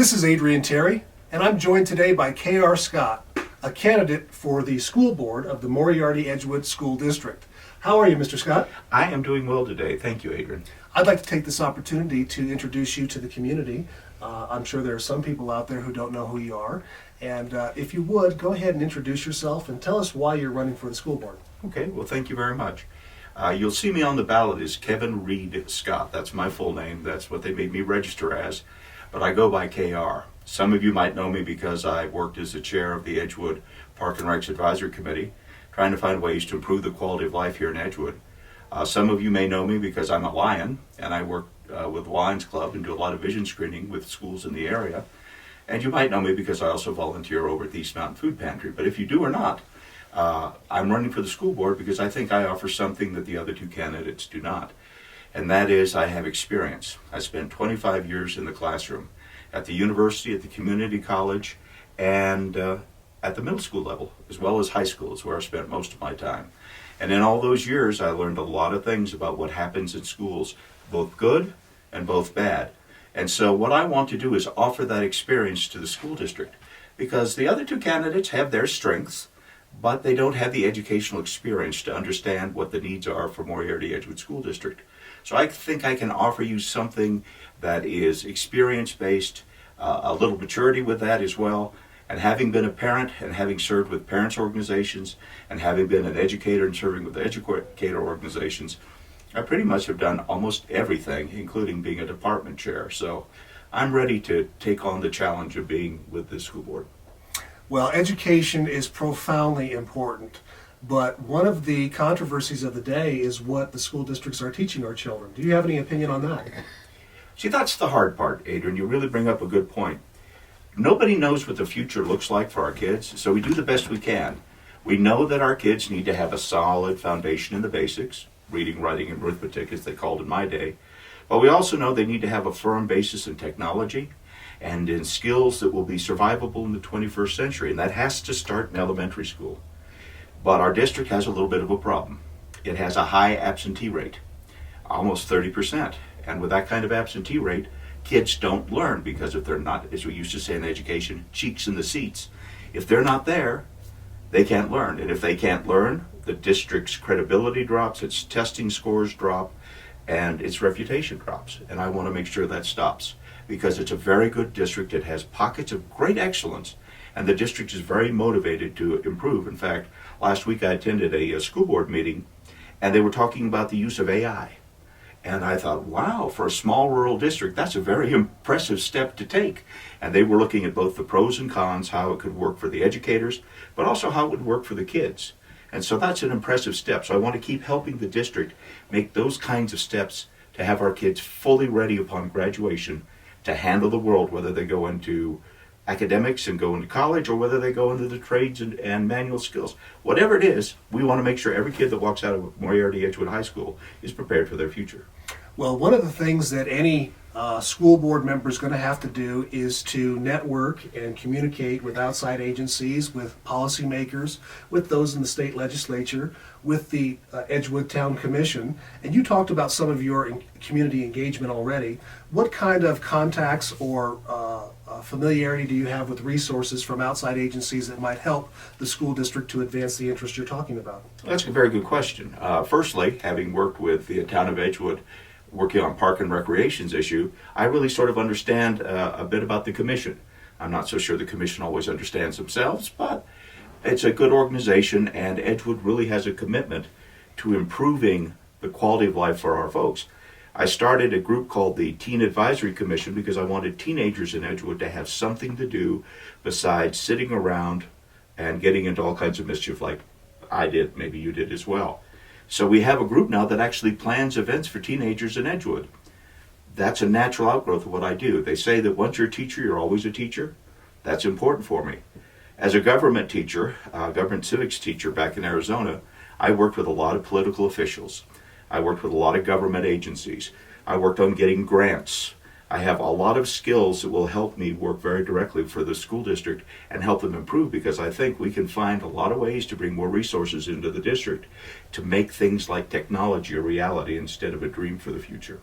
This is Adrian Terry, and I'm joined today by KR Scott, a candidate for the school board of the Moriarty-Edgewood School District. How are you, Mr. Scott? I am doing well today. Thank you, Adrian. I'd like to take this opportunity to introduce you to the community. I'm sure there are some people out there who don't know who you are. And if you would, go ahead and introduce yourself and tell us why you're running for the school board. Okay, well, thank you very much. You'll see me on the ballot as Kevin Reed Scott. That's my full name. That's what they made me register as. But I go by KR. Some of you might know me because I worked as the chair of the Edgewood Park and Recs Advisory Committee, trying to find ways to improve the quality of life here in Edgewood. Some of you may know me because I'm a Lion, and I work with the Lions Club and do a lot of vision screening with schools in the area. And you might know me because I also volunteer over at the East Mountain Food Pantry. But if you do or not, I'm running for the school board because I think I offer something that the other two candidates do not. And that is I have experience. I spent 25 years in the classroom at the university, at the community college, and at the middle school level, as well as high school is where I spent most of my time. And in all those years, I learned a lot of things about what happens in schools, both good and both bad. And so what I want to do is offer that experience to the school district, because the other two candidates have their strengths, but they don't have the educational experience to understand what the needs are for Moriarty-Edgewood School District. So I think I can offer you something that is experience-based, a little maturity with that as well. And having been a parent and having served with parents' organizations and having been an educator and serving with educator organizations, I pretty much have done almost everything, including being a department chair. So I'm ready to take on the challenge of being with the school board. Well, education is profoundly important, but one of the controversies of the day is what the school districts are teaching our children. Do you have any opinion on that? See, that's the hard part, Adrian. You really bring up a good point. Nobody knows what the future looks like for our kids, so we do the best we can. We know that our kids need to have a solid foundation in the basics, reading, writing, and arithmetic, as they called in my day. But we also know they need to have a firm basis in technology and in skills that will be survivable in the 21st century, and that has to start in elementary school. But our district has a little bit of a problem. It has a high absentee rate, almost 30%. And with that kind of absentee rate, kids don't learn because if they're not, as we used to say in education, cheeks in the seats. If they're not there, they can't learn. And if they can't learn, the district's credibility drops, its testing scores drop, and its reputation drops. And I want to make sure that stops because it's a very good district. It has pockets of great excellence, and the district is very motivated to improve. In fact, last week I attended a school board meeting, and they were talking about the use of AI. And I thought, wow, for a small rural district, that's a very impressive step to take. And they were looking at both the pros and cons, how it could work for the educators, but also how it would work for the kids. And so that's an impressive step. So I want to keep helping the district make those kinds of steps to have our kids fully ready upon graduation to handle the world, whether they go into academics and go into college or whether they go into the trades and manual skills. Whatever it is, we want to make sure every kid that walks out of Moriarty-Edgewood High School is prepared for their future. Well, one of the things that any school board member is going to have to do is to network and communicate with outside agencies, with policymakers, with those in the state legislature, with the Edgewood Town Commission. And you talked about some of your community engagement already. What kind of contacts or familiarity do you have with resources from outside agencies that might help the school district to advance the interest you're talking about? That's a very good question. Firstly, having worked with the town of Edgewood, working on park and recreations issue, I really sort of understand a bit about the commission. I'm not so sure the commission always understands themselves, but it's a good organization, and Edgewood really has a commitment to improving the quality of life for our folks. I started a group called the Teen Advisory Commission because I wanted teenagers in Edgewood to have something to do besides sitting around and getting into all kinds of mischief like I did, maybe you did as well. So we have a group now that actually plans events for teenagers in Edgewood. That's a natural outgrowth of what I do. They say that once you're a teacher, you're always a teacher. That's important for me. As a government teacher, government civics teacher back in Arizona, I worked with a lot of political officials. I worked with a lot of government agencies. I worked on getting grants. I have a lot of skills that will help me work very directly for the school district and help them improve, because I think we can find a lot of ways to bring more resources into the district to make things like technology a reality instead of a dream for the future.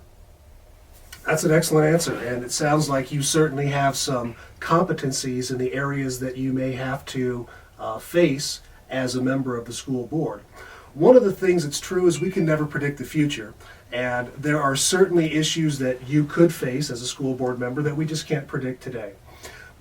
That's an excellent answer, and it sounds like you certainly have some competencies in the areas that you may have to face as a member of the school board. One of the things that's true is we can never predict the future, and there are certainly issues that you could face as a school board member that we just can't predict today.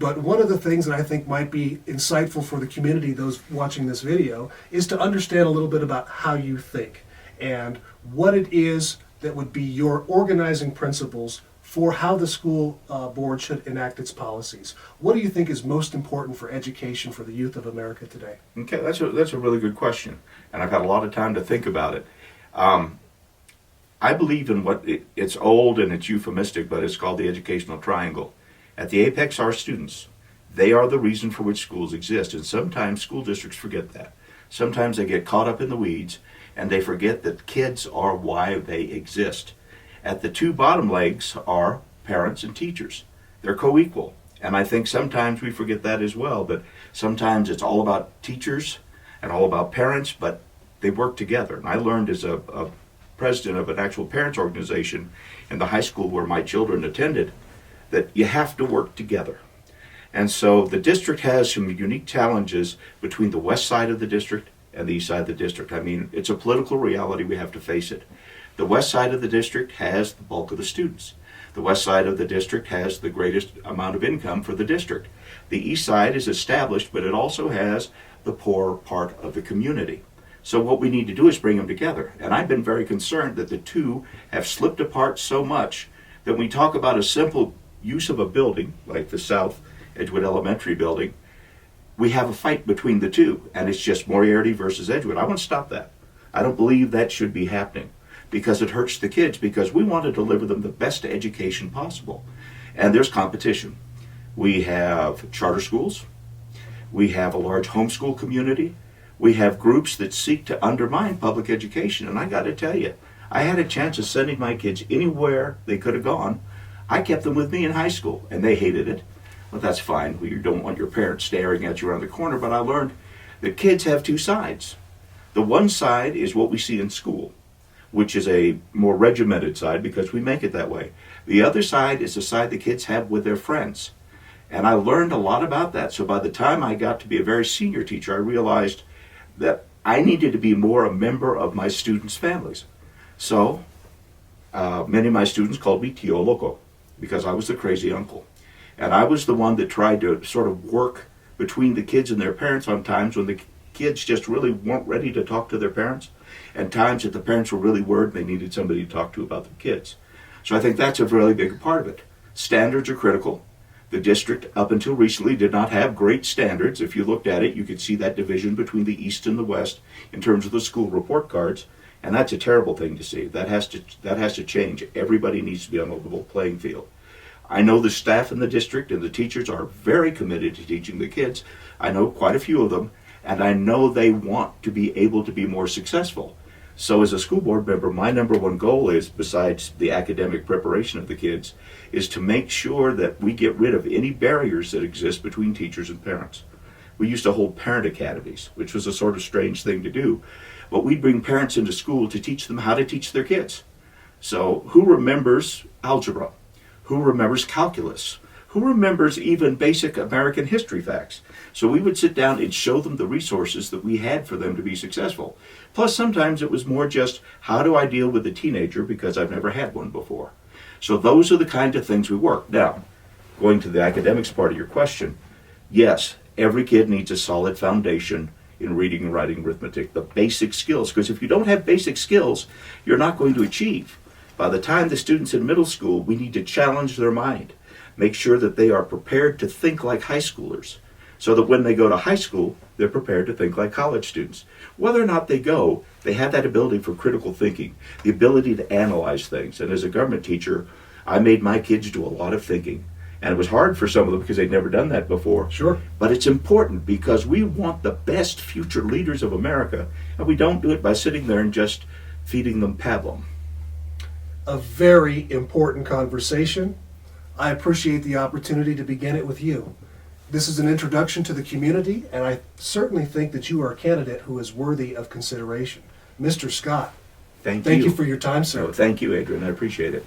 But one of the things that I think might be insightful for the community, those watching this video, is to understand a little bit about how you think and what it is that would be your organizing principles for how the school board should enact its policies. What do you think is most important for education for the youth of America today? Okay, that's a really good question, and I've had a lot of time to think about it. I believe in it's old and it's euphemistic, but it's called the educational triangle. At the apex are students. They are the reason for which schools exist, and sometimes school districts forget that. Sometimes they get caught up in the weeds, and they forget that kids are why they exist. At the two bottom legs are parents and teachers. They're co-equal, and I think sometimes we forget that as well, but sometimes it's all about teachers and all about parents, but they work together. And I learned as a president of an actual parents organization in the high school where my children attended that you have to work together. And so the district has some unique challenges between the west side of the district and the east side of the district. I mean, it's a political reality, we have to face it. The west side of the district has the bulk of the students. The west side of the district has the greatest amount of income for the district. The east side is established, but it also has the poorer part of the community. So what we need to do is bring them together. And I've been very concerned that the two have slipped apart so much that when we talk about a simple use of a building, like the South Edgewood Elementary building, we have a fight between the two, and it's just Moriarty versus Edgewood. I want to stop that. I don't believe that should be happening because it hurts the kids, because we want to deliver them the best education possible. And there's competition. We have charter schools. We have a large homeschool community. We have groups that seek to undermine public education. And I got to tell you, I had a chance of sending my kids anywhere they could have gone. I kept them with me in high school, and they hated it. Well, that's fine. You don't want your parents staring at you around the corner, but I learned that kids have two sides. The one side is what we see in school, which is a more regimented side because we make it that way. The other side is the side the kids have with their friends. And I learned a lot about that. So by the time I got to be a very senior teacher, I realized that I needed to be more a member of my students' families. So many of my students called me Tio Loco because I was the crazy uncle. And I was the one that tried to sort of work between the kids and their parents on times when the kids just really weren't ready to talk to their parents, and times that the parents were really worried they needed somebody to talk to about their kids. So I think that's a really big part of it. Standards are critical. The district, up until recently, did not have great standards. If you looked at it, you could see that division between the east and the west in terms of the school report cards, and that's a terrible thing to see. That has to change. Everybody needs to be on a level playing field. I know the staff in the district and the teachers are very committed to teaching the kids. I know quite a few of them, and I know they want to be able to be more successful. So as a school board member, my number one goal is, besides the academic preparation of the kids, is to make sure that we get rid of any barriers that exist between teachers and parents. We used to hold parent academies, which was a sort of strange thing to do, but we'd bring parents into school to teach them how to teach their kids. So who remembers algebra? Who remembers calculus? Who remembers even basic American history facts? So we would sit down and show them the resources that we had for them to be successful. Plus, sometimes it was more just, how do I deal with a teenager because I've never had one before? So those are the kind of things we work. Now, going to the academics part of your question, yes, every kid needs a solid foundation in reading and writing, arithmetic, the basic skills, because if you don't have basic skills, you're not going to achieve. By the time the student's in middle school, we need to challenge their mind, make sure that they are prepared to think like high schoolers, so that when they go to high school, they're prepared to think like college students. Whether or not they go, they have that ability for critical thinking, the ability to analyze things. And as a government teacher, I made my kids do a lot of thinking. And it was hard for some of them because they'd never done that before. Sure. But it's important because we want the best future leaders of America, and we don't do it by sitting there and just feeding them pablum. A very important conversation. I appreciate the opportunity to begin it with you. This is an introduction to the community, and I certainly think that you are a candidate who is worthy of consideration. Mr. Scott, Thank thank you. you for your time, sir. No, thank you, Adrian. I appreciate it.